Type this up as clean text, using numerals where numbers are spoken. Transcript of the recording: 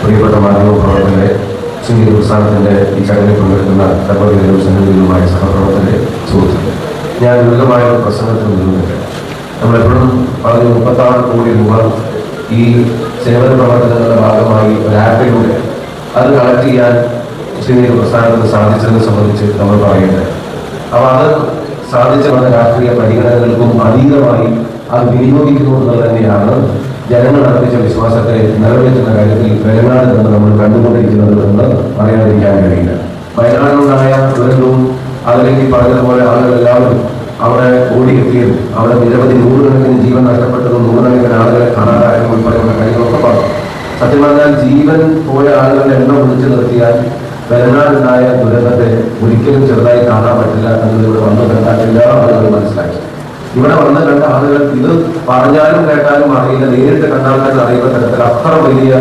പ്രിയപ്പെട്ട മാധ്യമപ്രവർത്തകരെ, സുനീൽ പ്രസ്ഥാനത്തിൻ്റെ ഈ ചടങ്ങിൽ പങ്കെടുക്കുന്ന സർവ്വകേന്ദ്ര സംഘടനകളുമായ സഹപ്രവർത്തകരെ, സുഹൃത്തുക്കളെ, ഞാൻ ലളിതമായ ഒരു പ്രസംഗത്തിൽ നിന്നുണ്ട്. നമ്മളെപ്പോഴും പറഞ്ഞ 36 കോടി രൂപ ഈ സേവന പ്രവർത്തനങ്ങളുടെ ഭാഗമായി ഒരു ആപ്പിലൂടെ അത് കളക്ട് ചെയ്യാൻ സുനീൽ പ്രസ്ഥാനത്തിന് സാധിച്ചതിനെ സംബന്ധിച്ച് നമ്മൾ പറയേണ്ടത്. അപ്പോൾ അത് സാധിച്ച പല രാഷ്ട്രീയ പരിഗണനകൾക്കും അതീതമായി അത് വിനിയോഗിക്കുന്നു എന്നത് തന്നെയാണ് ജനങ്ങൾ അർപ്പിച്ച വിശ്വാസത്തെ നിറവേറ്റുന്ന കാര്യത്തിൽ വയനാട് നിന്ന് നമ്മൾ കണ്ടുകൊണ്ടിരിക്കുന്നത് എന്ന് പറയാതിരിക്കാൻ കഴിയില്ല. വയനാടിനുണ്ടായ ദുരന്തവും അതിലേക്ക് പറഞ്ഞതുപോലെ ആളുകളെല്ലാവരും അവിടെ ഓടിയെത്തിയതും അവിടെ നിരവധി നൂറുകണക്കിന് ജീവൻ നഷ്ടപ്പെട്ടതും നൂറുകണക്കിന് ആളുകളെ കാണാതായതും ഉൾപ്പെടെയുള്ള കാര്യങ്ങളൊക്കെ പറഞ്ഞു. സത്യം പറഞ്ഞാൽ ജീവൻ പോയ ആളുകളുടെ എണ്ണം വിളിച്ചു നിർത്തിയാൽ വയനാടുണ്ടായ ദുരന്തത്തെ ഒരിക്കലും ചെറുതായി കാണാൻ പറ്റില്ല എന്നത് ഇവിടെ വന്നു കണ്ടാൽ എല്ലാ ആളുകളും മനസ്സിലാക്കി. ഇവിടെ വന്ന് കണ്ട ആളുകൾ ഇത് പറഞ്ഞാലും കേട്ടാലും അറിയില്ല, നേരിട്ട് കണ്ടാൽ തന്നെ അറിയുന്ന തരത്തിൽ അത്ര വലിയ